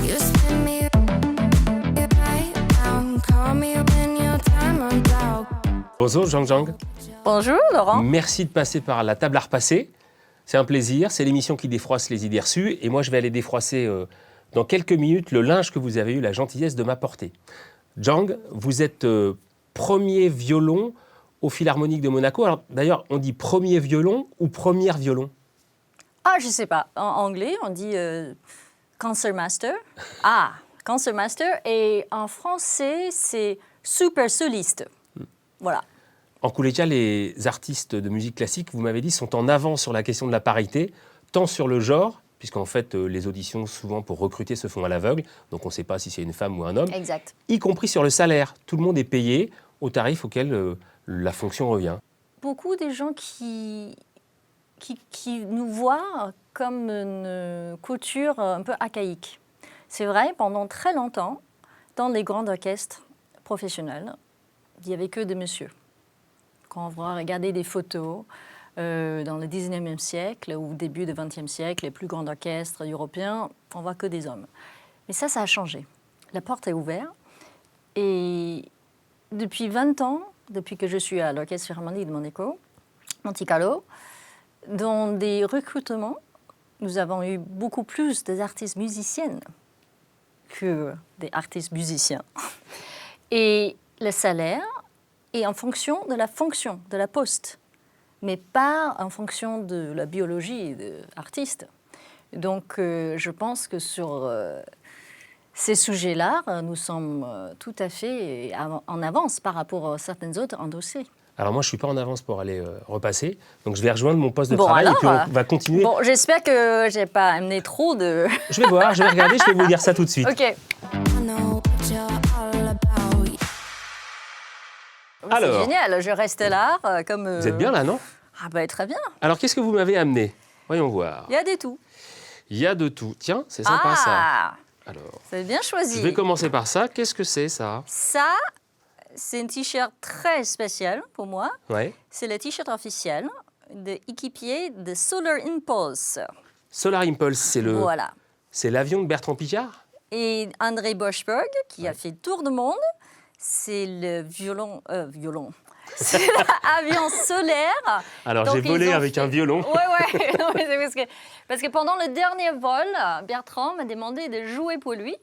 You spin me right down, call me when your time runs out. Bonjour Zhang Zhang. Bonjour Laurent. Merci de passer par la table à repasser. C'est un plaisir, c'est l'émission qui défroisse les idées reçues et moi je vais aller défroisser dans quelques minutes le linge que vous avez eu la gentillesse de m'apporter. Zhang, vous êtes premier violon au Philharmonique de Monaco. Alors d'ailleurs, on dit premier violon ou première violon? Ah, je sais pas. En anglais, on dit concertmaster. Ah, concertmaster. Et en français, c'est super soliste. Voilà. En Kuleja, les artistes de musique classique, vous m'avez dit, sont en avance sur la question de la parité, tant sur le genre, puisqu'en fait, les auditions, souvent, pour recruter, se font à l'aveugle, donc on ne sait pas si c'est une femme ou un homme, Exact. y compris sur le salaire. Tout le monde est payé au tarif auquel la fonction revient. Beaucoup de gens qui nous voient comme une couture un peu archaïque. C'est vrai, pendant très longtemps, dans les grands orchestres professionnels, il n'y avait que des messieurs. Quand on va regarder des photos dans le 19e siècle ou début du 20e siècle, les plus grands orchestres européens, on voit que des hommes. Mais ça a changé. La porte est ouverte. Et depuis 20 ans, depuis que je suis à l'Orchestre Philharmonique de Monte Carlo, dans des recrutements, nous avons eu beaucoup plus d'artistes musiciennes que des artistes musiciens. Et le salaire est en fonction de la fonction, de la poste, mais pas en fonction de la biologie de l'artiste. Donc, je pense que sur ces sujets-là, nous sommes tout à fait en avance par rapport à certaines autres endossées. Alors moi, je ne suis pas en avance pour aller repasser, donc je vais rejoindre mon poste de Bon, travail alors, et puis on va continuer. Bon, j'espère que je n'ai pas amené trop de... Je vais voir, je vais regarder, je vais vous dire ça tout de suite. OK. I know what you're all about. Alors. C'est génial, je reste là comme... Vous êtes bien là, non? Ah ben très bien, Alors, qu'est-ce que vous m'avez amené? Voyons voir. il y a des tout. Il y a de tout. Tiens, c'est sympa ça. Ah, Alors, c'est bien choisi. je vais commencer par ça. Qu'est-ce que c'est ça? Ça, c'est un t-shirt très spécial pour moi. Ouais. C'est le t-shirt officiel de équipier de Solar Impulse. Solar Impulse, Voilà. c'est l'avion de Bertrand Piccard? Et André Boschberg, qui a fait le tour du monde, c'est le violon. C'est l'avion solaire. Alors, Donc, j'ai volé ils ont avec fait- un violon. Ouais. Non, mais c'est parce que pendant le dernier vol, Bertrand m'a demandé de jouer pour lui.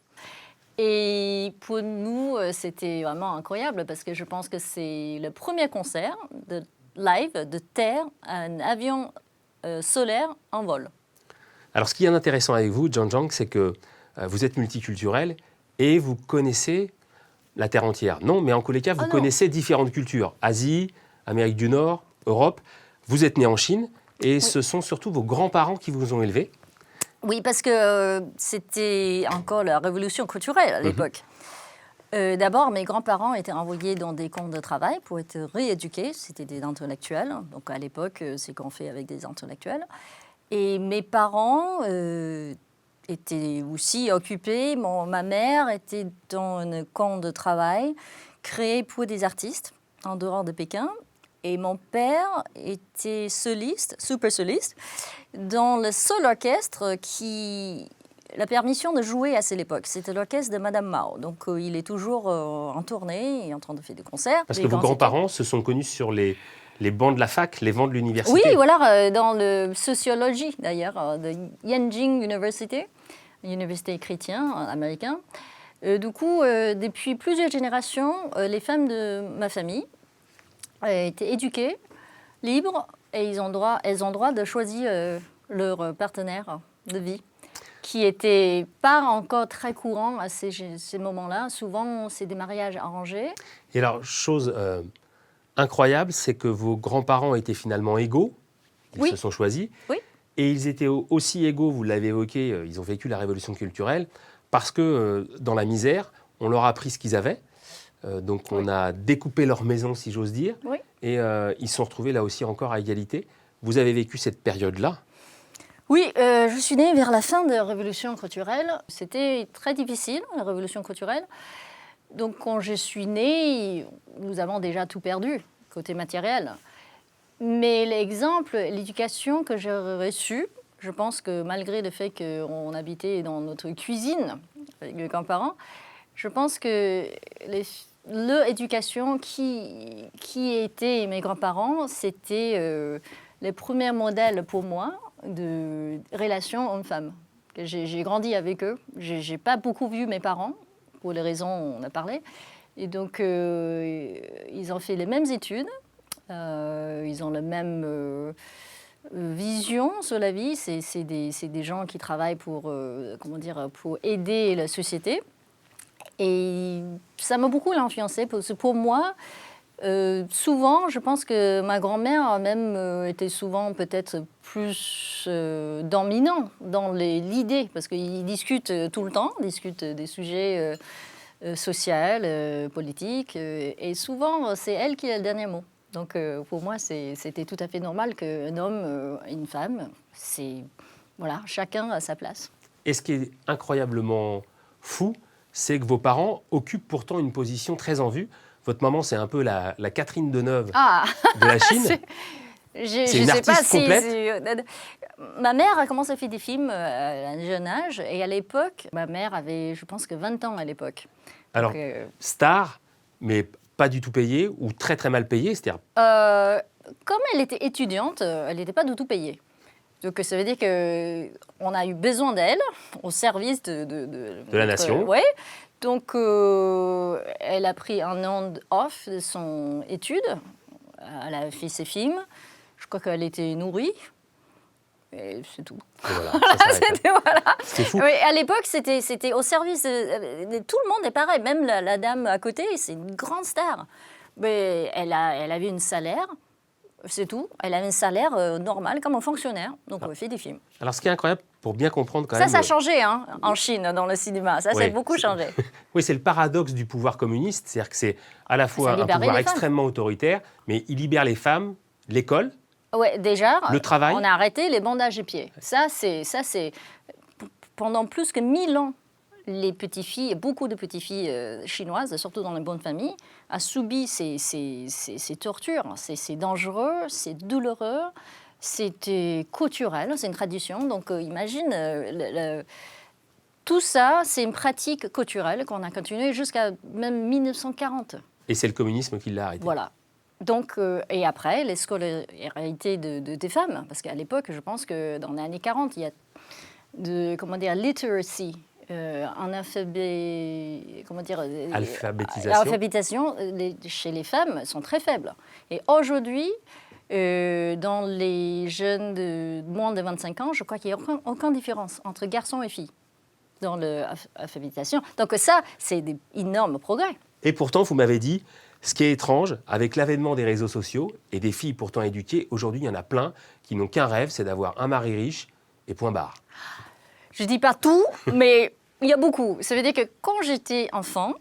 Et pour nous, c'était vraiment incroyable parce que je pense que c'est le premier concert de live de terre, un avion solaire en vol. Alors, ce qui est intéressant avec vous, Zhang Zhang, c'est que vous êtes multiculturel et vous connaissez la terre entière. Non, mais en tous les cas, vous Ah non. connaissez différentes cultures. Asie, Amérique du Nord, Europe. Vous êtes né en Chine et ce sont surtout vos grands-parents qui vous ont élevé. Oui, parce que c'était encore la révolution culturelle à l'époque. D'abord, mes grands-parents étaient envoyés dans des camps de travail pour être rééduqués. C'était des intellectuels. Donc à l'époque, c'est qu'on fait avec des intellectuels. Et mes parents étaient aussi occupés. Ma mère était dans un camp de travail créé pour des artistes en dehors de Pékin. Et mon père était soliste, super soliste, dans le seul orchestre qui la permission de jouer à cette époque. C'était l'orchestre de Madame Mao. Donc il est toujours en tournée et en train de faire des concerts. Parce Des que vos grands grands-parents se sont connus sur les bancs de la fac, les bancs de l'université. Oui, voilà, dans la sociologie d'ailleurs, de Yanjing University, université chrétienne américaine. Du coup, depuis plusieurs générations, les femmes de ma famille étaient éduquées, libres, et elles ont droit de choisir leur partenaire de vie, qui n'était pas encore très courant à ces moments-là. Souvent, c'est des mariages arrangés. Et alors, chose incroyable, c'est que vos grands-parents étaient finalement égaux. Ils Oui. se sont choisis. Oui. Et ils étaient aussi égaux, vous l'avez évoqué, ils ont vécu la révolution culturelle, parce que dans la misère, on leur a pris ce qu'ils avaient. Donc on a découpé leur maison, si j'ose dire. Oui. Et ils se sont retrouvés là aussi encore à égalité. Vous avez vécu cette période-là. Oui, je suis née vers la fin de la Révolution culturelle. C'était très difficile, la Révolution culturelle. Donc, quand je suis née, nous avons déjà tout perdu, côté matériel. Mais l'exemple, l'éducation que j'ai reçue, je pense que malgré le fait qu'on habitait dans notre cuisine, avec mes grands-parents. Je pense que l'éducation qui étaient mes grands-parents, c'était les premiers modèles pour moi de relation homme-femme. J'ai grandi avec eux. J'ai pas beaucoup vu mes parents, pour les raisons on a parlé. Et donc, ils ont fait les mêmes études. Ils ont la même vision sur la vie. C'est des gens qui travaillent pour aider la société. Et ça m'a beaucoup influencé. Parce que pour moi, souvent, je pense que ma grand-mère même était souvent peut-être plus dominant dans l'idée, parce qu'ils discutent tout le temps, ils discutent des sujets sociaux, politiques, et souvent, c'est elle qui a le dernier mot. Donc, pour moi, c'était tout à fait normal qu'un homme et une femme, voilà, chacun à sa place. Et ce qui est incroyablement fou, c'est que vos parents occupent pourtant une position très en vue. Votre maman, c'est un peu la Catherine Deneuve de la Chine. C'est une artiste complète. Ma mère a commencé à faire des films à un jeune âge. Et à l'époque, ma mère avait, je pense que 20 ans à l'époque. Alors, star, mais pas du tout payée ou très très mal payée, c'est-à-dire... Comme elle était étudiante, elle n'était pas du tout payée. Donc ça veut dire qu'on a eu besoin d'elle au service de la nation. Oui. Donc elle a pris un an off de son étude. Elle a fait ses films. Je crois qu'elle était nourrie. Et c'est tout. Et voilà, ça s'arrête là. Voilà. C'est fou. Oui, à l'époque, c'était au service de tout le monde est pareil. Même la dame à côté, c'est une grande star. Mais elle avait un salaire. C'est tout. Elle avait un salaire normal, comme un fonctionnaire. Donc, on fait des films. Alors, ce qui est incroyable, pour bien comprendre quand même... Ça a changé hein, en Chine, dans le cinéma. Ça a beaucoup changé. Oui, c'est le paradoxe du pouvoir communiste. C'est-à-dire que c'est à la fois un pouvoir extrêmement autoritaire, mais il libère les femmes, l'école, oui, déjà, le travail. On a arrêté les bandages des pieds. Ça, c'est pendant plus que 1000 ans. Les petites filles, beaucoup de petites filles chinoises, surtout dans les bonnes familles, ont subi ces tortures. C'est dangereux, c'est douloureux, c'est culturel, c'est une tradition. Donc imagine, tout ça, c'est une pratique culturelle qu'on a continuée jusqu'à même 1940. Et c'est le communisme qui l'a arrêté. Voilà. Donc, et après, les scolarités des femmes, parce qu'à l'époque, je pense que dans les années 40, il y a literacy. L'alphabétisation chez les femmes sont très faibles. Et aujourd'hui, dans les jeunes de moins de 25 ans, je crois qu'il n'y a aucune différence entre garçons et filles dans l'alphabétisation. Donc ça, c'est des énormes progrès. Et pourtant, vous m'avez dit, ce qui est étrange, avec l'avènement des réseaux sociaux et des filles pourtant éduquées, aujourd'hui, il y en a plein qui n'ont qu'un rêve, c'est d'avoir un mari riche et point barre. Je ne dis pas tout, mais... Il y a beaucoup. Ça veut dire que quand j'étais enfant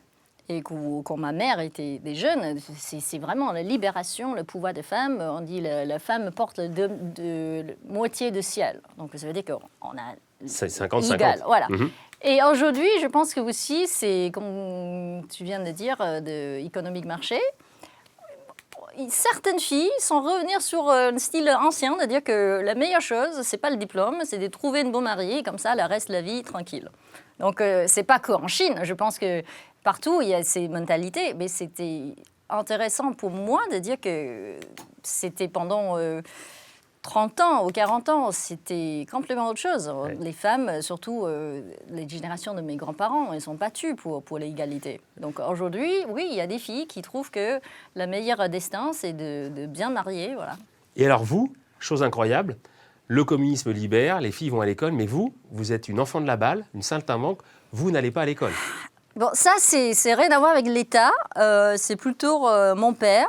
et quand ma mère était des jeunes, c'est vraiment la libération, le pouvoir des femmes. On dit la femme porte de moitié du ciel. Donc ça veut dire qu'on a... C'est 50-50. Égal, voilà. Mm-hmm. Et aujourd'hui, je pense que aussi, c'est, comme tu viens de dire, de économique marché. Certaines filles sont revenues sur un style ancien, de dire que la meilleure chose, c'est pas le diplôme, c'est de trouver une bonne mariée, comme ça, elle reste la vie tranquille. Donc, c'est pas qu'en Chine. Je pense que partout, il y a ces mentalités. Mais c'était intéressant pour moi de dire que c'était pendant 30 ans ou 40 ans, c'était complètement autre chose. Ouais. Les femmes, surtout les générations de mes grands-parents, elles sont battues pour l'égalité. Donc aujourd'hui, oui, il y a des filles qui trouvent que le meilleur destin, c'est de bien marier. Voilà. Et alors vous, chose incroyable, le communisme libère, les filles vont à l'école, mais vous êtes une enfant de la balle, une saltimbanque, vous n'allez pas à l'école. Bon, ça, c'est rien à voir avec l'État. C'est plutôt mon père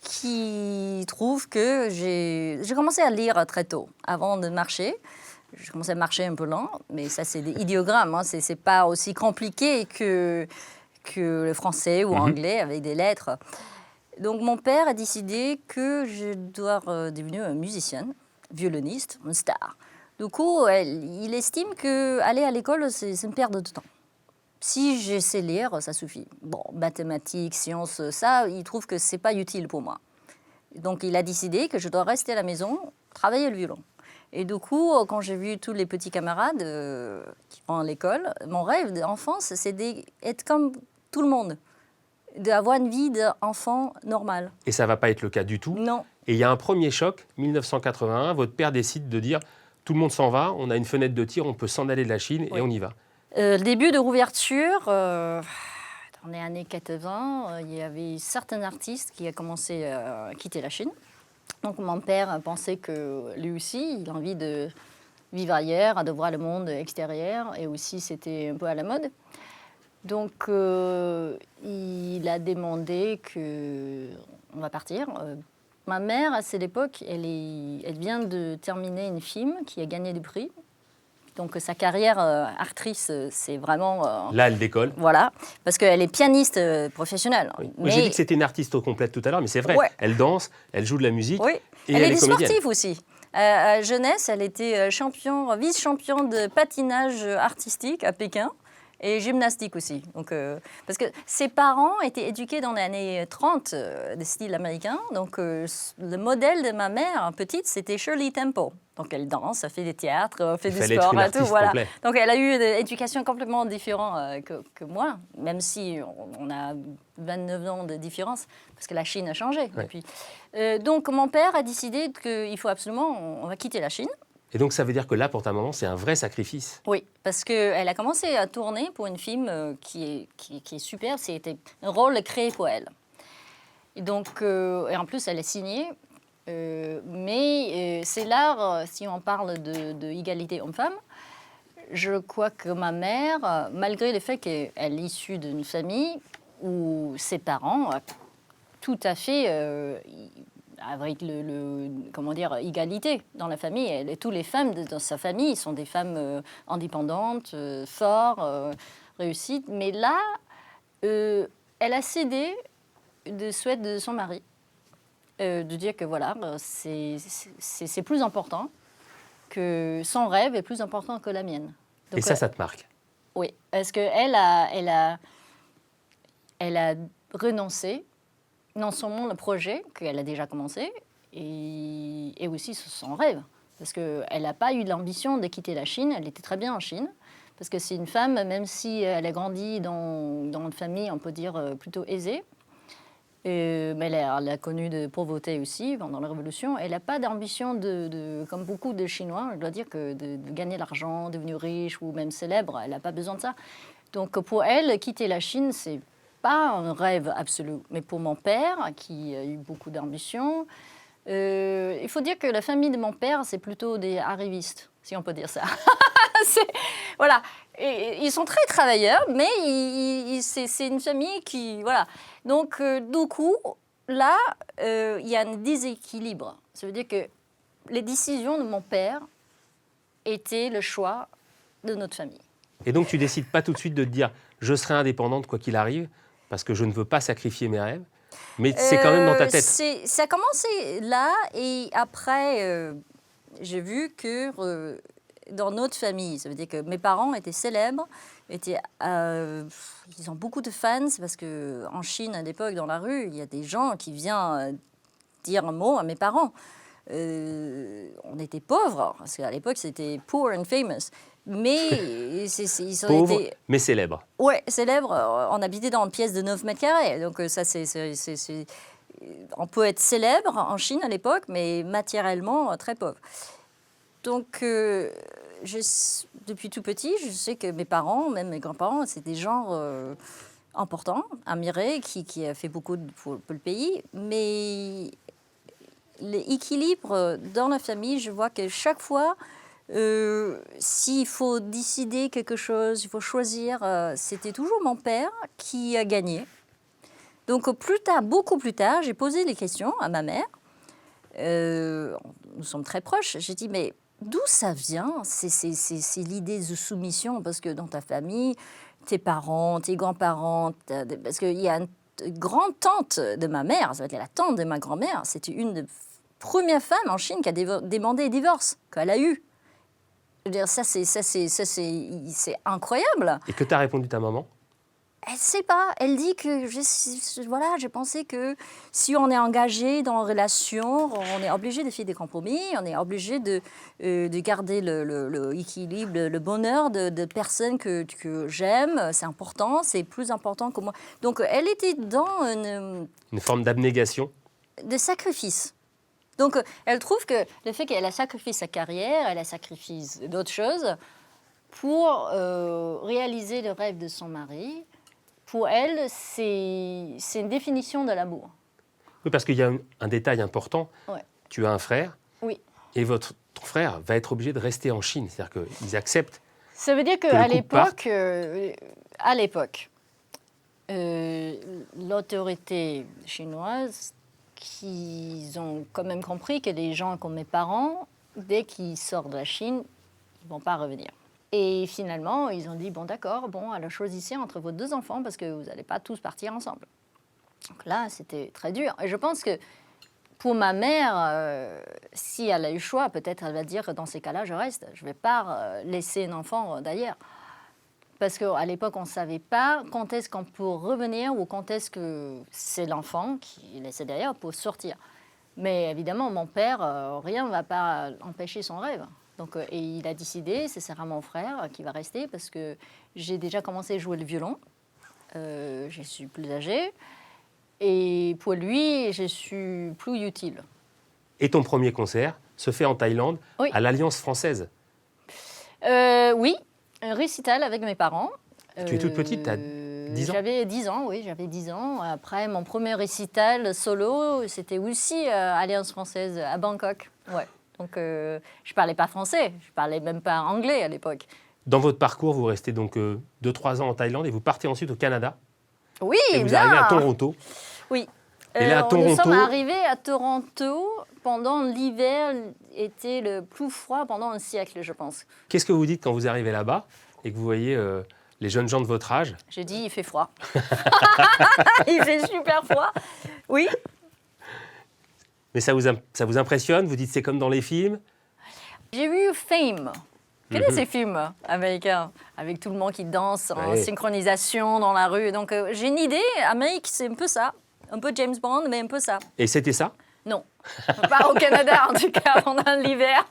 qui trouve que j'ai commencé à lire très tôt, avant de marcher. J'ai commencé à marcher un peu lent, mais ça, c'est des idéogrammes. Hein. C'est pas aussi compliqué que le français ou anglais avec des lettres. Donc, mon père a décidé que je dois devenir une musicienne, violoniste, une star. Du coup, il estime qu'aller à l'école, c'est une perte de temps. Si je sais lire, ça suffit. Bon, mathématiques, sciences, ça, il trouve que c'est pas utile pour moi. Donc, il a décidé que je dois rester à la maison, travailler le violon. Et du coup, quand j'ai vu tous les petits camarades qui vont à l'école, mon rêve d'enfance, c'est d'être comme tout le monde, d'avoir une vie d'enfant normale. Et ça ne va pas être le cas du tout. Non. Et il y a un premier choc, 1981, votre père décide de dire « tout le monde s'en va, on a une fenêtre de tir, on peut s'en aller de la Chine et on y va ». Le début de Rouverture, dans les années 80, il y avait certains artistes qui ont commencé à quitter la Chine. Donc mon père pensait que lui aussi, il a envie de vivre ailleurs, de voir le monde extérieur, et aussi c'était un peu à la mode. Donc il a demandé qu'on va partir. Ma mère, à cette époque, elle vient de terminer une film qui a gagné du prix. Donc sa carrière actrice, c'est vraiment... Là, elle décolle. Voilà, parce qu'elle est pianiste professionnelle. Oui. Mais... J'ai dit que c'était une artiste complète tout à l'heure, mais c'est vrai. Ouais. Elle danse, elle joue de la musique Oui. et Elle est comédienne. sportive aussi. À jeunesse, elle était vice-championne de patinage artistique à Pékin. Et gymnastique aussi. Donc, parce que ses parents étaient éduqués dans les années 30, de style américain. Donc, le modèle de ma mère, petite, c'était Shirley Temple. Donc, elle danse, elle fait des théâtres, elle fait du sport, et tout. Voilà. Donc, elle a eu une éducation complètement différente que moi, même si on a 29 ans de différence, parce que la Chine a changé depuis. Donc, mon père a décidé qu'il faut absolument, on va quitter la Chine. Et donc, ça veut dire que là, pour ta maman, c'est un vrai sacrifice. Oui, parce qu'elle a commencé à tourner pour une film qui est super. C'était un rôle créé pour elle. Et donc, et en plus, elle est signée. Mais c'est l'art, si on parle de égalité homme-femme, je crois que ma mère, malgré le fait qu'elle est issue d'une famille où ses parents, tout à fait... avec comment dire, égalité dans la famille. Et toutes les femmes dans sa famille sont des femmes indépendantes, fortes, réussies. Mais là, elle a cédé de souhait de son mari, de dire que voilà, c'est plus important, que son rêve est plus important que la mienne. Donc, et ça te marque? Oui, parce qu'elle elle a renoncé non seulement le projet qu'elle a déjà commencé, et aussi son rêve. Parce qu'elle n'a pas eu l'ambition de quitter la Chine, elle était très bien en Chine, parce que c'est une femme, même si elle a grandi dans une famille, on peut dire, plutôt aisée, mais elle a connu de pauvreté aussi pendant la Révolution, elle n'a pas d'ambition, comme beaucoup de Chinois, je dois dire, que de gagner l'argent, devenir riche ou même célèbre, elle n'a pas besoin de ça. Donc pour elle, quitter la Chine, c'est pas un rêve absolu, mais pour mon père, qui a eu beaucoup d'ambition, il faut dire que la famille de mon père, c'est plutôt des arrivistes, si on peut dire ça. Voilà, et ils sont très travailleurs, mais c'est une famille qui... Voilà. Donc, du coup, là, il y a un déséquilibre. Ça veut dire que les décisions de mon père étaient le choix de notre famille. Et donc, tu décides pas tout de suite de te dire « je serai indépendante quoi qu'il arrive », parce que je ne veux pas sacrifier mes rêves, mais c'est quand même dans ta tête. Ça a commencé là, et après, j'ai vu que dans notre famille, ça veut dire que mes parents étaient célèbres, ils ont beaucoup de fans, parce qu'en Chine, à l'époque, dans la rue, il y a des gens qui viennent dire un mot à mes parents. On était pauvres, parce qu'à l'époque, c'était poor and famous. Mais ils ont Pauvre, été... mais célèbre. Oui, célèbre. On habitait dans une pièce de 9 mètres carrés. Donc ça, on peut être célèbre en Chine à l'époque, mais matériellement très pauvre. Donc, depuis tout petit, je sais que mes parents, même mes grands-parents, c'est des gens importants, admirés, qui a fait beaucoup pour le pays. Mais l'équilibre dans la famille, je vois que chaque fois... s'il faut décider quelque chose, il faut choisir, c'était toujours mon père qui a gagné. Donc plus tard, beaucoup plus tard, j'ai posé les questions à ma mère. Nous sommes très proches. J'ai dit, mais d'où ça vient, c'est l'idée de soumission? Parce que dans ta famille, tes parents, tes grands-parents, parce qu'il y a une grande-tante de ma mère, ça va être la tante de ma grand-mère, c'était une des premières femmes en Chine qui a demandé le divorce, qu'elle a eu. Je veux dire, ça, c'est incroyable. Et que t'as répondu ta maman? Elle ne sait pas. Elle dit que voilà, j'ai pensé que si on est engagé dans une relation, on est obligé de faire des compromis, on est obligé de garder l'équilibre, le bonheur de personnes que j'aime. C'est important, c'est plus important que moi. Donc, elle était dans Une forme d'abnégation. de sacrifice. Donc, elle trouve que le fait qu'elle a sacrifié sa carrière, elle a sacrifié d'autres choses pour réaliser le rêve de son mari. Pour elle, c'est une définition de l'amour. Oui, parce qu'il y a un détail important. Ouais. Tu as un frère. Oui. Et ton frère va être obligé de rester en Chine. C'est-à-dire qu'ils acceptent. Ça veut dire Que qu'à le couple l'époque, l'autorité chinoise, qui ont quand même compris que des gens comme mes parents, dès qu'ils sortent de la Chine, ils ne vont pas revenir. Et finalement, ils ont dit, bon d'accord, alors choisissez entre vos 2 enfants parce que vous n'allez pas tous partir ensemble. Donc là, c'était très dur. Et je pense que pour ma mère, si elle a eu le choix, peut-être elle va dire que dans ces cas-là, je reste. Je ne vais pas laisser un enfant d'ailleurs. Parce qu'à l'époque, on ne savait pas quand est-ce qu'on peut revenir ou quand est-ce que c'est l'enfant qui est laissé derrière pour sortir. Mais évidemment, mon père, rien ne va pas empêcher son rêve. Donc, et il a décidé, ce sera mon frère qui va rester parce que j'ai déjà commencé à jouer le violon. Je suis plus âgée. Et pour lui, je suis plus utile. Et ton premier concert se fait en Thaïlande, Oui. à l'Alliance française. Oui, un récital avec mes parents. Tu es toute petite, tu as 10 ans. J'avais 10 ans, oui, j'avais 10 ans. Après, mon premier récital solo, c'était aussi à Alliance française, à Bangkok. Ouais. Donc, je ne parlais pas français, je ne parlais même pas anglais à l'époque. Dans votre parcours, vous restez donc 2-3 ans en Thaïlande et vous partez ensuite au Canada. Oui, Et vous bien. arrivez à Toronto. Oui. Et là, à Nous Toronto- sommes arrivés à Toronto pendant l'hiver, était le plus froid pendant un siècle, je pense. Qu'est-ce que vous dites quand vous arrivez là-bas et que vous voyez les jeunes gens de votre âge? J'ai dit, il fait froid. Il fait super froid. Oui. Mais ça vous impressionne? Vous dites c'est comme dans les films? J'ai vu Fame. Vous connaissez ces films américains avec tout le monde qui danse en Ouais. synchronisation dans la rue. Donc j'ai une idée, Amérique, c'est un peu ça. Un peu James Bond, mais un peu ça. Et c'était ça? Non, pas au Canada en tout cas pendant l'hiver.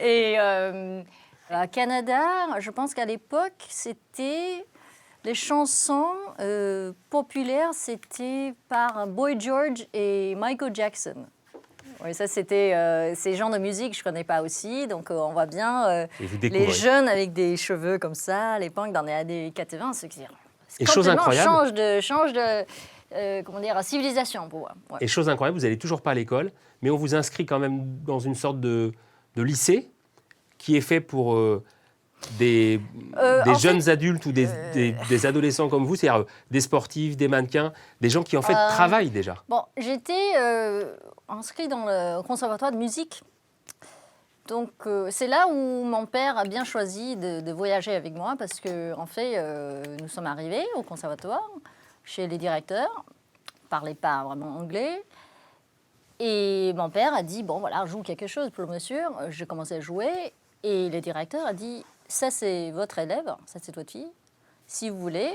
Et au Canada, je pense qu'à l'époque, c'était les chansons populaires, c'était par Boy George et Michael Jackson. Oui, ça c'était ces genres de musique je connais pas aussi, donc on voit bien Et vous les découvrez. jeunes avec des cheveux comme ça à l'époque dans les années 80, c'est Et chose incroyable. change de comment dire, civilisation pour moi. Ouais. Et chose incroyable, vous n'allez toujours pas à l'école, mais on vous inscrit quand même dans une sorte de lycée qui est fait pour des en jeunes adultes ou des adolescents comme vous, c'est-à-dire des sportifs, des mannequins, des gens qui en fait travaillent déjà. Bon, j'étais inscrite dans le conservatoire de musique. Donc, c'est là où mon père a bien choisi de voyager avec moi parce que, en fait, nous sommes arrivés au conservatoire chez les directeurs. Ils ne parlaient pas vraiment anglais. Et mon père a dit, bon, voilà, joue quelque chose pour le monsieur. J'ai commencé à jouer et le directeur a dit, ça, c'est votre élève, ça, c'est votre fille. Si vous voulez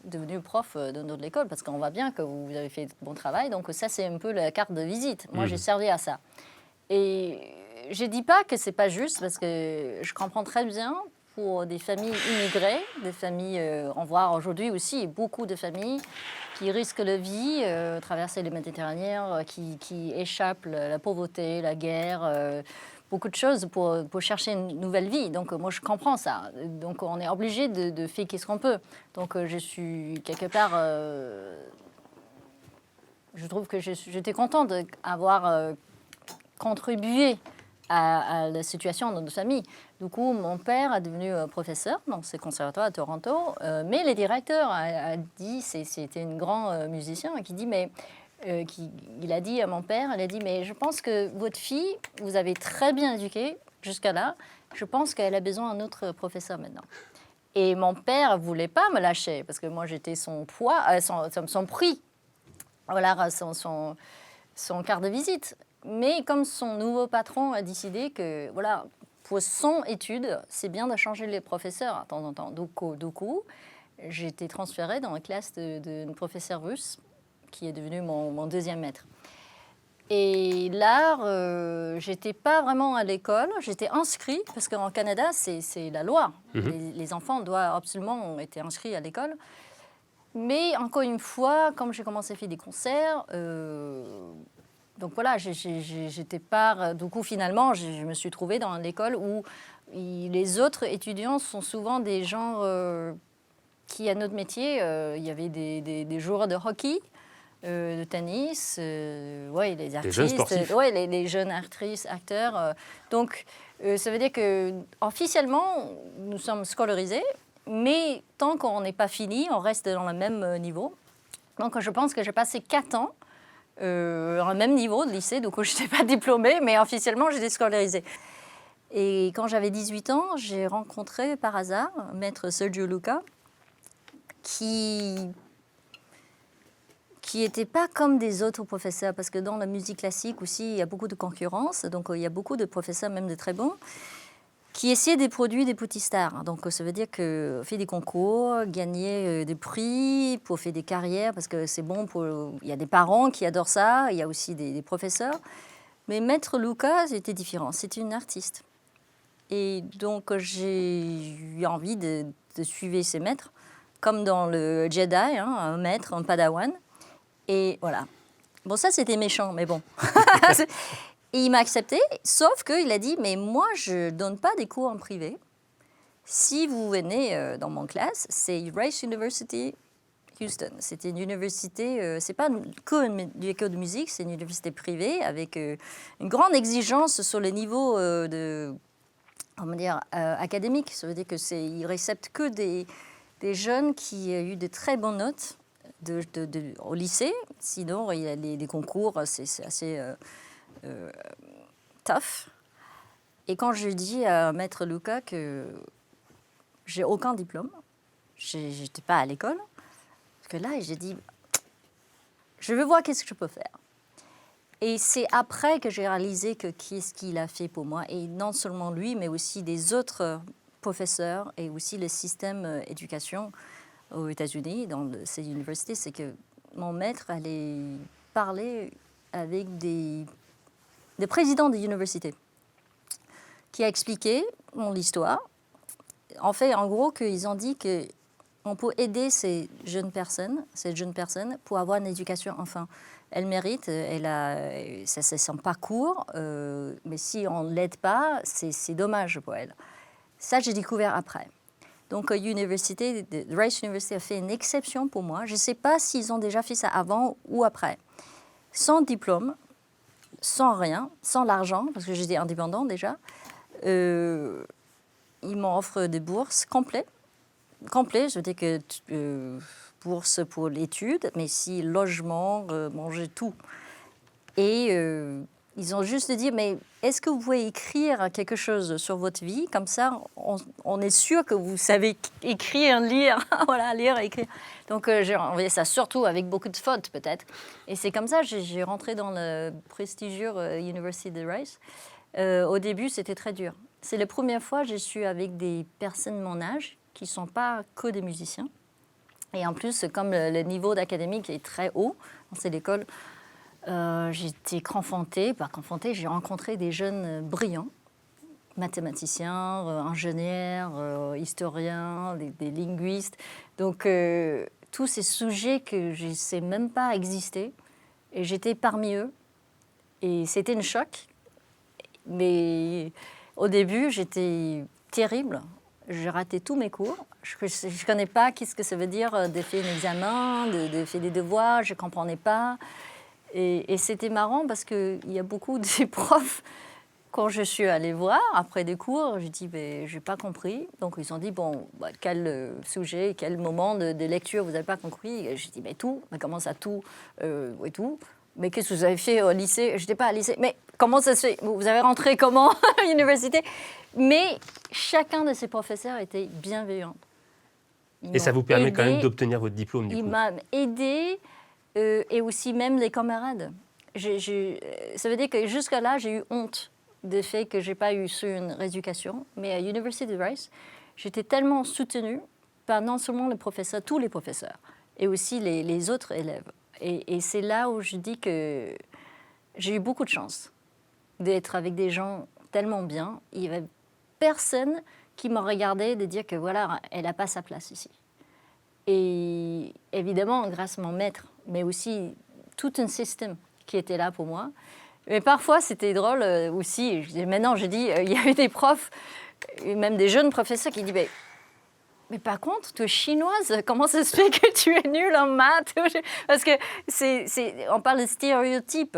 devenir prof de notre école, parce qu'on voit bien que vous avez fait bon travail, donc ça, c'est un peu la carte de visite. Moi, j'ai servi à ça. Et je ne dis pas que ce n'est pas juste, parce que je comprends très bien pour des familles immigrées, des familles, on voit aujourd'hui aussi beaucoup de familles qui risquent la vie, traverser le Méditerranée, qui échappent la pauvreté, la guerre, beaucoup de choses pour chercher une nouvelle vie. Donc, moi, je comprends ça. Donc, on est obligé de faire ce qu'on peut. Donc, je suis quelque part... je trouve que j'étais contente d'avoir contribué à la situation de notre famille. Du coup, mon père est devenu professeur dans ce conservatoire à Toronto, mais le directeur a dit, c'était un grand musicien, qui dit, mais... il a dit à mon père, il a dit, mais je pense que votre fille, vous avez très bien éduquée jusqu'à là, je pense qu'elle a besoin d'un autre professeur maintenant. Et mon père ne voulait pas me lâcher, parce que moi j'étais son poids, son prix, voilà, son carte de visite. Mais comme son nouveau patron a décidé que, voilà, pour son étude, c'est bien de changer les professeurs de temps en temps. Du coup, j'ai été transférée dans la classe d'une professeure russe qui est devenue mon deuxième maître. Et là, j'étais pas vraiment à l'école, j'étais inscrite, parce qu'en Canada, c'est la loi. Les enfants doivent absolument être inscrits à l'école. Mais encore une fois, comme j'ai commencé à faire des concerts, donc voilà, j'étais pas... Du coup, finalement, je me suis trouvée dans l'école où les autres étudiants sont souvent des gens qui, à notre métier, il y avait des joueurs de hockey, de tennis, ouais, les artistes, jeunes sportifs. Ouais, les jeunes actrices, acteurs. Donc, ça veut dire que officiellement, nous sommes scolarisés, mais tant qu'on n'est pas fini, on reste dans le même niveau. Donc, je pense que j'ai passé 4 ans au même niveau de lycée, donc je n'étais pas diplômée, mais officiellement, j'étais scolarisée. Et quand j'avais 18 ans, j'ai rencontré par hasard maître Sergio Luca, qui n'était pas comme des autres professeurs, parce que dans la musique classique aussi, il y a beaucoup de concurrence, donc il y a beaucoup de professeurs, même de très bons, qui essayaient de produire des petits stars. Donc ça veut dire que faire des concours, gagner des prix, pour faire des carrières, parce que c'est bon pour... Il y a des parents qui adorent ça, il y a aussi des professeurs. Mais maître Luca, c'était différent, c'était une artiste. Et donc j'ai eu envie de suivre ses maîtres, comme dans le Jedi, hein, un maître, un padawan. Et voilà. Bon, ça, c'était méchant, mais bon. Et il m'a accepté, sauf qu'il a dit, mais moi, je ne donne pas des cours en privé. Si vous venez dans mon classe, c'est Rice University Houston. C'était une université, c'est pas que une école de musique, c'est une université privée avec une grande exigence sur le niveau académique. Ça veut dire qu'ils réceptent que des jeunes qui ont eu de très bonnes notes au lycée. Sinon, il y a les concours, c'est assez tough. Et quand je dis à maître Luca que j'ai aucun diplôme, j'étais pas à l'école, parce que là, j'ai dit, je veux voir qu'est-ce que je peux faire. Et c'est après que j'ai réalisé que qu'est-ce qu'il a fait pour moi, et non seulement lui, mais aussi des autres professeurs et aussi le système éducation aux États-Unis, dans ces universités, c'est que mon maître allait parler avec des présidents des universités qui a expliqué mon histoire. En fait, en gros, qu'ils ont dit qu'on peut aider ces jeunes personnes pour avoir une éducation enfin. Elle mérite, c'est son parcours, mais si on ne l'aide pas, c'est dommage pour elle. Ça, j'ai découvert après. Donc, Rice University a fait une exception pour moi. Je ne sais pas s'ils ont déjà fait ça avant ou après. Sans diplôme, sans rien, sans l'argent, parce que j'étais indépendante déjà, ils m'ont offert des bourses complètes. Je veux dire que bourse pour l'étude, mais si logement, manger, tout. Et ils ont juste dit, mais est-ce que vous pouvez écrire quelque chose sur votre vie? Comme ça, on est sûr que vous savez écrire, lire, voilà, lire et écrire. Donc, j'ai envoyé ça surtout avec beaucoup de fautes, peut-être. Et c'est comme ça que j'ai rentré dans le prestigieux University de Rice. Au début, c'était très dur. C'est la première fois que je suis avec des personnes de mon âge qui ne sont pas que des musiciens. Et en plus, comme le niveau d'académique est très haut, c'est l'école, j'étais confrontée, j'ai rencontré des jeunes brillants, mathématiciens, ingénieurs, historiens, des linguistes. Donc, tous ces sujets que je ne sais même pas exister. Et j'étais parmi eux. Et c'était un choc. Mais au début, j'étais terrible. J'ai raté tous mes cours. Je ne connais pas qu'est-ce que ça veut dire de faire un examen, de faire des devoirs. Je ne comprenais pas. Et c'était marrant parce qu'il y a beaucoup de profs, quand je suis allée voir après des cours, j'ai dit, je n'ai pas compris. Donc, ils ont dit, bon, quel sujet, quel moment de lecture vous n'avez pas compris? Et j'ai dit, tout. Mais comment ça, tout et tout. Mais qu'est-ce que vous avez fait au lycée? Je n'étais pas à lycée. Mais comment ça se fait? Vous avez rentré comment à l'université? Mais chacun de ces professeurs était bienveillant. Et ça vous permet quand même d'obtenir votre diplôme, du coup? Il m'a aidé, et aussi même les camarades. Ça veut dire que jusqu'à là, j'ai eu honte du fait que je n'ai pas eu une éducation. Mais à l'Université de Rice, j'étais tellement soutenue par non seulement les professeurs, tous les professeurs, et aussi les autres élèves. Et c'est là où je dis que j'ai eu beaucoup de chance d'être avec des gens tellement bien. Il n'y avait personne qui me regardait de dire que voilà, elle n'a pas sa place ici. Et évidemment, grâce à mon maître, mais aussi tout un système qui était là pour moi. Mais parfois, c'était drôle aussi. Maintenant, je dis, il y avait des profs, et même des jeunes professeurs qui disaient mais par contre, tu es chinoise, comment ça se fait que tu es nulle en maths? Parce que on parle de stéréotypes.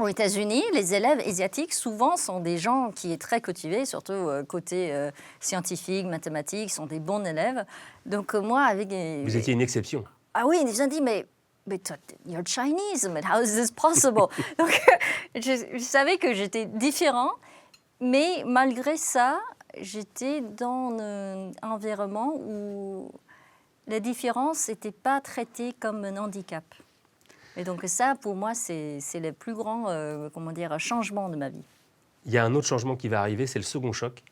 Aux États-Unis, les élèves asiatiques, souvent, sont des gens qui sont très cultivés, surtout côté scientifique, mathématiques, sont des bons élèves. Donc moi, avec... Vous étiez une exception. Ah oui, les gens disent, mais toi, you're Chinese, but how is this possible? Donc je savais que j'étais différent, mais malgré ça, j'étais dans un environnement où la différence n'était pas traitée comme un handicap. Et donc ça, pour moi, c'est le plus grand changement de ma vie. Il y a un autre changement qui va arriver, c'est le second choc.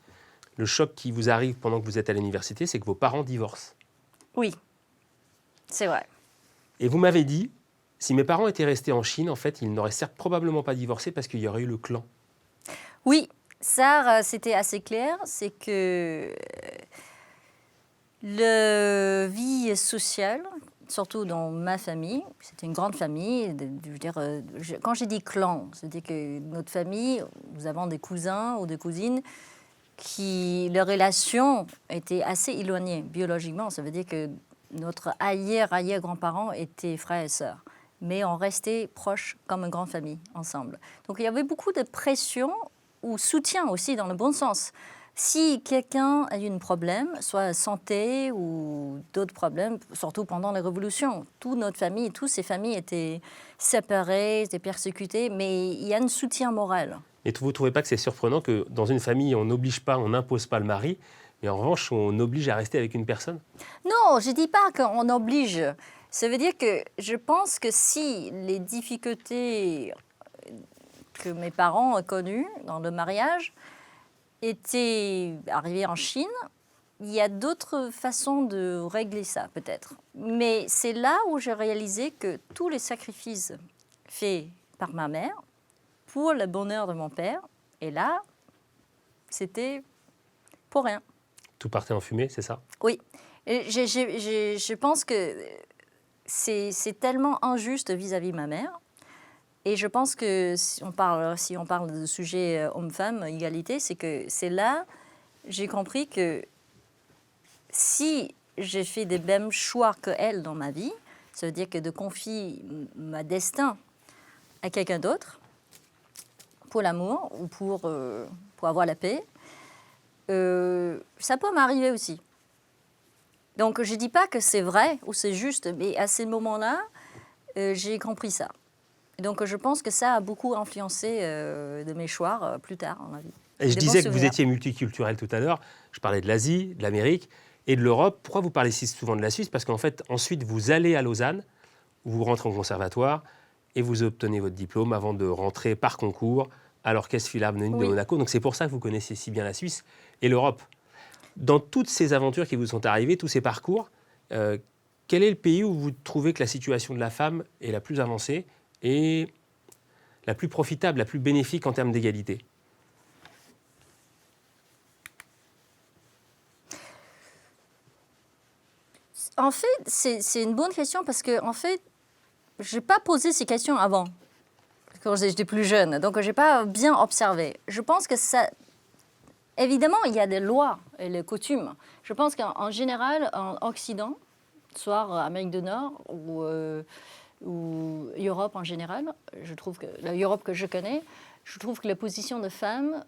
Le choc qui vous arrive pendant que vous êtes à l'université, c'est que vos parents divorcent. Oui, c'est vrai. Et vous m'avez dit, si mes parents étaient restés en Chine, en fait, ils n'auraient certes probablement pas divorcé parce qu'il y aurait eu le clan. Oui, ça, c'était assez clair. C'est que la vie sociale, surtout dans ma famille, c'était une grande famille. Je veux dire, quand j'ai dit clan, c'est-à-dire que notre famille, nous avons des cousins ou des cousines qui, leur relation était assez éloignée biologiquement. Ça veut dire que notre arrière-grand-parents étaient frères et sœurs. Mais on restait proches comme une grande famille, ensemble. Donc il y avait beaucoup de pression ou soutien aussi dans le bon sens. Si quelqu'un a eu un problème, soit santé ou d'autres problèmes, surtout pendant la Révolution, toute notre famille, toutes ces familles étaient séparées, étaient persécutées, mais il y a un soutien moral. Et vous ne trouvez pas que c'est surprenant que dans une famille, on n'oblige pas, on n'impose pas le mari, mais en revanche, on oblige à rester avec une personne? Non, je ne dis pas qu'on oblige. Ça veut dire que je pense que si les difficultés que mes parents ont connues dans le mariage étaient arrivées en Chine, il y a d'autres façons de régler ça, peut-être. Mais c'est là où j'ai réalisé que tous les sacrifices faits par ma mère pour le bonheur de mon père, et là, c'était pour rien. Tout partait en fumée, c'est ça? Oui. Et je pense que c'est tellement injuste vis-à-vis de ma mère. Et je pense que si on parle de sujet homme-femme, égalité, c'est que c'est là j'ai compris que si j'ai fait des mêmes choix qu'elle dans ma vie, ça veut dire que de confier ma destin à quelqu'un d'autre pour l'amour ou pour avoir la paix, ça peut m'arriver aussi. Donc je ne dis pas que c'est vrai ou c'est juste, mais à ces moments-là, j'ai compris ça. Donc je pense que ça a beaucoup influencé de mes choix plus tard dans ma vie. Et je disais que vous étiez multiculturel tout à l'heure. Je parlais de l'Asie, de l'Amérique et de l'Europe. Pourquoi vous parlez si souvent de la Suisse? Parce qu'en fait, ensuite, vous allez à Lausanne, où vous rentrez au conservatoire et vous obtenez votre diplôme avant de rentrer par concours à l'Orchestre Philharmonique de Monaco. Donc c'est pour ça que vous connaissez si bien la Suisse et l'Europe. Dans toutes ces aventures qui vous sont arrivées, tous ces parcours, quel est le pays où vous trouvez que la situation de la femme est la plus avancée et la plus profitable, la plus bénéfique en termes d'égalité? En fait, c'est une bonne question parce que, en fait, je n'ai pas posé ces questions avant, quand j'étais plus jeune. Donc, je n'ai pas bien observé. Je pense que ça... Évidemment, il y a des lois et des coutumes. Je pense qu'en général, en Occident, soit Amérique du Nord ou Europe en général, je trouve que l'Europe que je connais, je trouve que la position de femmes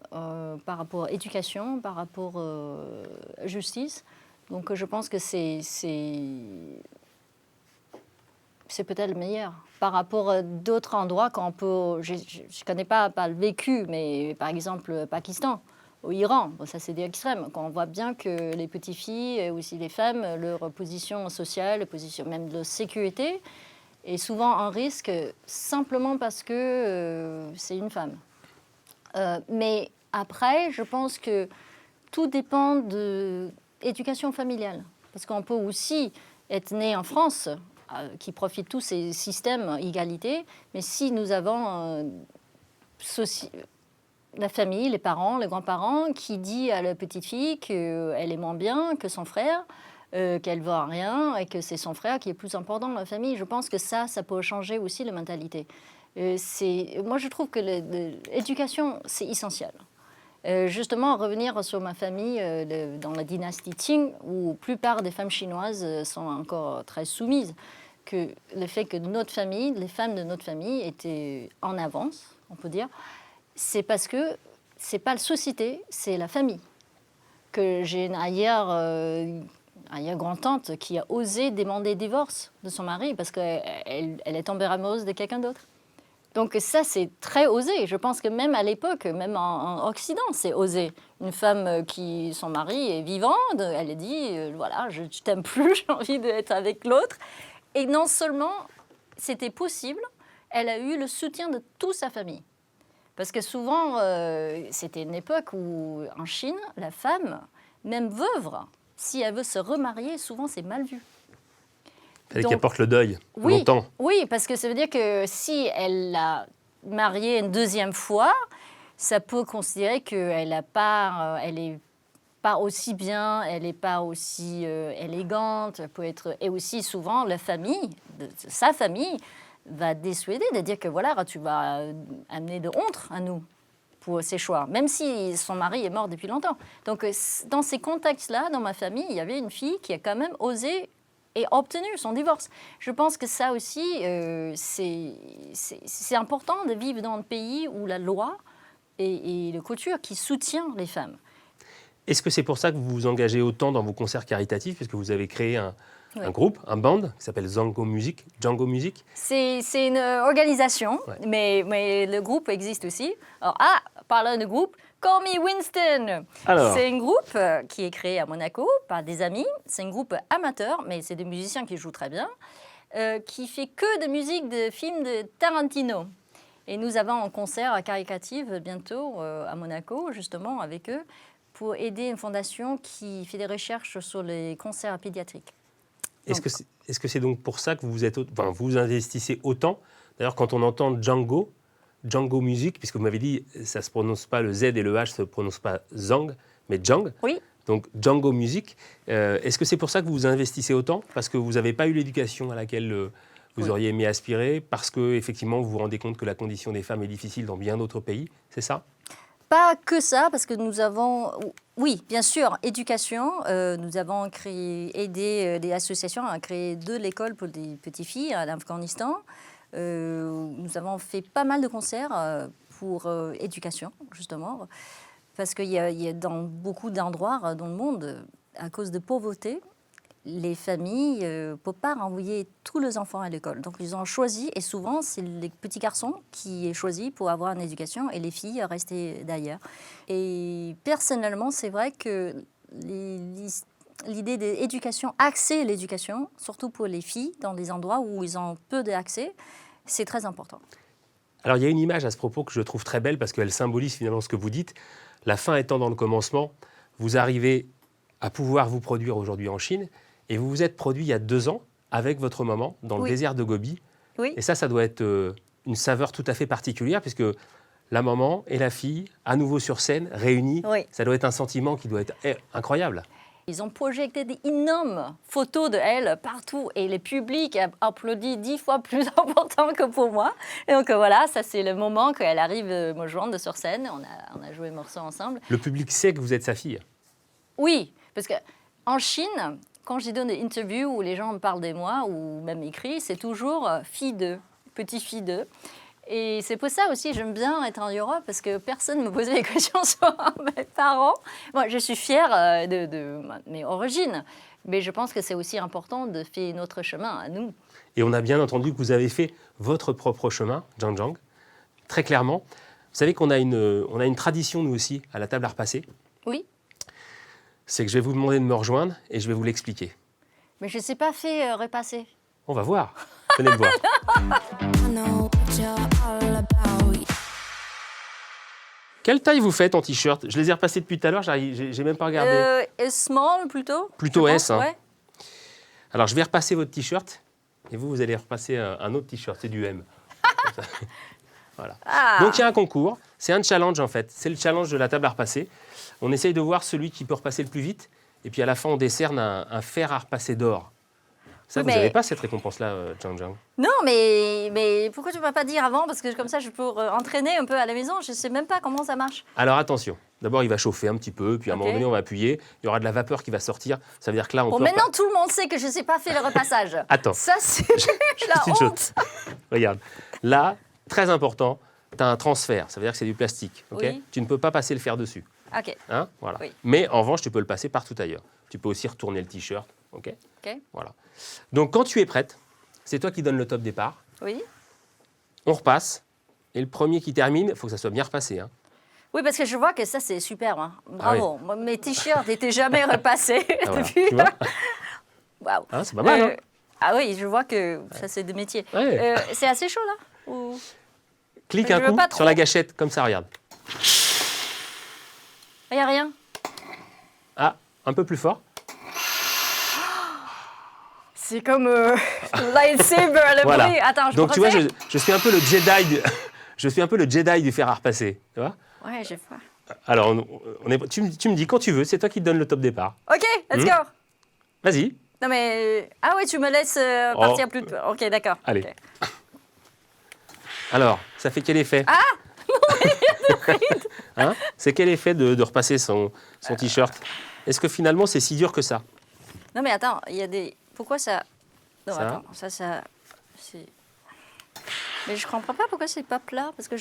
par rapport à l'éducation, par rapport à justice, donc je pense que c'est peut-être le meilleur. Par rapport à d'autres endroits, quand on peut, je ne connais pas le vécu, mais par exemple Pakistan, au Iran, bon, ça c'est des extrêmes. Quand on voit bien que les petites filles et aussi les femmes, leur position sociale, position même de sécurité, est souvent en risque simplement parce que c'est une femme. Mais après, je pense que tout dépend de l'éducation familiale. Parce qu'on peut aussi être né en France, qui profite de tous ces systèmes égalité, mais si nous avons la famille, les parents, les grands-parents, qui dit à la petite fille qu'elle est moins bien que son frère, qu'elle ne vaut rien et que c'est son frère qui est plus important dans la famille, je pense que ça peut changer aussi la mentalité. Moi, je trouve que l'éducation, c'est essentiel. Justement, revenir sur ma famille dans la dynastie Qing, où la plupart des femmes chinoises sont encore très soumises, que le fait que notre famille, les femmes de notre famille étaient en avance, on peut dire, c'est parce que c'est pas la société, c'est la famille. Que j'ai une arrière-grand-tante qui a osé demander le divorce de son mari parce qu'elle est tombée amoureuse de quelqu'un d'autre. Donc ça, c'est très osé. Je pense que même à l'époque, même en Occident, c'est osé. Une femme qui, son mari est vivant, elle a dit, voilà, je t'aime plus, j'ai envie d'être avec l'autre. Et non seulement c'était possible, elle a eu le soutien de toute sa famille. Parce que souvent, c'était une époque où, en Chine, la femme, même veuve, si elle veut se remarier, souvent c'est mal vu. C'est-à-dire qu'elle porte le deuil longtemps. Oui, parce que ça veut dire que si elle l'a marié une deuxième fois, ça peut considérer qu'elle n'est pas aussi bien, elle n'est pas aussi élégante. Elle peut être, et aussi souvent, la famille, sa famille, va dissuader de dire que voilà, tu vas amener de honte à nous pour ses choix, même si son mari est mort depuis longtemps. Donc, dans ces contextes-là, dans ma famille, il y avait une fille qui a quand même osé et obtenu son divorce. Je pense que ça aussi, c'est important de vivre dans un pays où la loi et la culture qui soutient les femmes. Est-ce que c'est pour ça que vous vous engagez autant dans vos concerts caritatifs, puisque vous avez créé un groupe, un band, qui s'appelle Django Music? C'est une organisation, mais le groupe existe aussi. Alors, parlant de groupe, Call Me Winston. C'est un groupe qui est créé à Monaco par des amis. C'est un groupe amateur, mais c'est des musiciens qui jouent très bien, qui fait que de musique de films de Tarantino. Et nous avons un concert caritatif bientôt à Monaco, justement, avec eux, pour aider une fondation qui fait des recherches sur les cancers pédiatriques. Est-ce que c'est donc pour ça que vous investissez autant? D'ailleurs, quand on entend Django Music, puisque vous m'avez dit, ça ne se prononce pas, le Z et le H ne se prononcent pas Zhang, mais Djang. Oui. Donc Django Music. Est-ce que c'est pour ça que vous investissez autant? Parce que vous n'avez pas eu l'éducation à laquelle vous auriez aimé aspirer? Parce que effectivement, vous vous rendez compte que la condition des femmes est difficile dans bien d'autres pays? C'est ça? Pas que ça, parce que nous avons, oui, bien sûr, éducation. Nous avons aidé des associations à créer 2 écoles pour des petites filles en Afghanistan. Nous avons fait pas mal de concerts pour éducation, justement, parce qu'il y a dans beaucoup d'endroits dans le monde, à cause de pauvreté, les familles ne peuvent pas renvoyer tous les enfants à l'école. Donc, ils ont choisi, et souvent, c'est les petits garçons qui sont choisis pour avoir une éducation et les filles rester d'ailleurs. Et personnellement, c'est vrai que l'idée d'éducation, accès à l'éducation, surtout pour les filles, dans des endroits où ils ont peu d'accès, c'est très important. Alors, il y a une image à ce propos que je trouve très belle parce qu'elle symbolise finalement ce que vous dites. La fin étant dans le commencement, vous arrivez à pouvoir vous produire aujourd'hui en Chine. Et vous vous êtes produit il y a 2 ans avec votre maman dans le désert de Gobi. Oui. Et ça doit être une saveur tout à fait particulière puisque la maman et la fille, à nouveau sur scène, réunies, ça doit être un sentiment qui doit être incroyable. Ils ont projeté d'énormes photos d'elle partout et le public a applaudi 10 fois plus important que pour moi. Et donc voilà, ça c'est le moment qu'elle arrive me joindre sur scène. On a joué un morceau ensemble. Le public sait que vous êtes sa fille? Oui, parce qu'en Chine, quand j'ai donné des interviews où les gens me parlent de moi ou même écrit, c'est toujours fille d'eux, petite fille d'eux. Et c'est pour ça aussi j'aime bien être en Europe parce que personne ne me posait des questions sur mes parents. Moi, je suis fière de mes origines, mais je pense que c'est aussi important de faire notre chemin à nous. Et on a bien entendu que vous avez fait votre propre chemin, Djang, très clairement. Vous savez qu'on a une tradition, nous aussi, à la table à repasser. Oui. C'est que je vais vous demander de me rejoindre et je vais vous l'expliquer. Mais je ne sais pas faire repasser. On va voir. Venez me voir. Quelle taille vous faites en t-shirt? Je les ai repassés depuis tout à l'heure, j'ai même pas regardé. Small plutôt. Plutôt S. Hein. Ouais. Alors, je vais repasser votre t-shirt et vous allez repasser un autre t-shirt. C'est du M. Comme ça. Voilà. Ah. Donc, il y a un concours. C'est un challenge, en fait. C'est le challenge de la table à repasser. On essaye de voir celui qui peut repasser le plus vite. Et puis, à la fin, on décerne un fer à repasser d'or. Ça, Oui, vous mais- n'avez pas cette récompense-là, Zhang Zhang. Non, mais pourquoi tu ne m'as pas dit avant? Parce que comme ça, je peux entraîner un peu à la maison. Je ne sais même pas comment ça marche. Alors, attention. D'abord, il va chauffer un petit peu. Puis, à un Ok. moment donné, on va appuyer. Il y aura de la vapeur qui va sortir. Ça veut dire que là, on Bon, peut... maintenant, tout le monde sait que je ne sais pas faire le repassage. Attends. Ça, c'est la Juste une chose. honte. Regarde. Là, très important, tu as un transfert. Ça veut dire que c'est du plastique. Ok. Oui. Tu ne peux pas passer le fer dessus. OK, Hein, voilà. Oui. Mais en revanche, tu peux le passer partout ailleurs. Tu peux aussi retourner le t-shirt. Ok. OK. Voilà. Donc, quand tu es prête, c'est toi qui donnes le top départ. Oui. On repasse. Et le premier qui termine, il faut que ça soit bien repassé. Hein. Oui, parce que je vois que ça, c'est superbe. Hein. Bravo. Ah Moi, mes t-shirts n'étaient jamais repassés Ah, voilà. depuis. Tu vois Waouh. Hein, c'est pas mal. Hein. Ah oui, je vois que ça, c'est des métiers. Ouais. C'est assez chaud, là Ou... Clique je un veux coup pas trop. sur la gâchette, comme ça, regarde. Il n'y a rien. Ah, un peu plus fort. C'est comme lightsaber, le Voilà. bruit. Attends, je Donc, peux tu vois, refaire je suis un peu le Jedi je suis un peu le Jedi du fer à repasser. Tu vois. Ouais, j'ai faim. Alors, tu me dis quand tu veux, c'est toi qui te donne le top départ. OK, let's go. Vas-y. Non, mais... Ah oui, tu me laisses Oh. partir plus... OK, d'accord. Allez. Ok. Alors, ça fait quel effet Ah Hein, c'est quel effet de repasser son t-shirt? Est-ce que finalement, c'est si dur que ça? Non, mais attends, il y a des... Pourquoi ça... Non, Ça attends, ça... C'est... Mais je comprends pas pourquoi c'est pas plat, parce que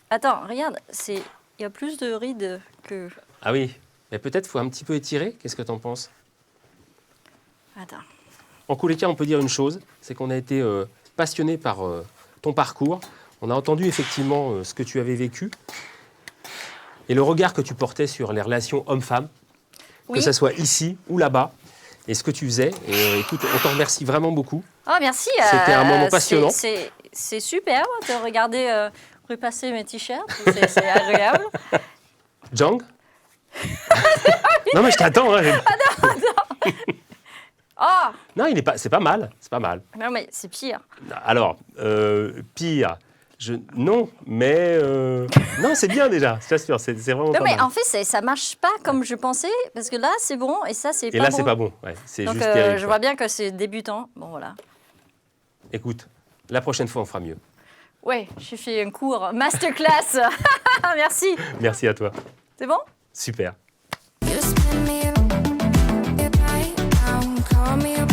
Attends, regarde, c'est... Il y a plus de rides que... Ah oui, mais peut-être faut un petit peu étirer. Qu'est-ce que tu en penses? Attends. En tous les cas, on peut dire une chose, c'est qu'on a été passionné par ton parcours. On a entendu effectivement ce que tu avais vécu et le regard que tu portais sur les relations hommes-femmes, Oui. que ce soit ici ou là-bas, et ce que tu faisais. Et écoute, on t'en remercie vraiment beaucoup. Oh, merci. C'était un moment passionnant. C'est super de regarder repasser mes t-shirts. C'est agréable. Zhang Non, mais je t'attends. Hein. Oh, Non, c'est pas mal. C'est pas mal. non, mais c'est pire. Alors, pire, non, mais non, c'est bien déjà, je t'assure, c'est vraiment Non, pas mais mal. en fait, ça marche pas comme je pensais, parce que là, c'est bon, et ça, c'est Et pas là, bon. c'est pas bon, ouais, c'est Donc, juste terrible. je quoi. vois bien que c'est débutant. Bon, voilà. Écoute, la prochaine fois, on fera mieux. Ouais, j'ai fait un cours masterclass. Merci. Merci à toi. C'est bon? Super. You spin me right down, call me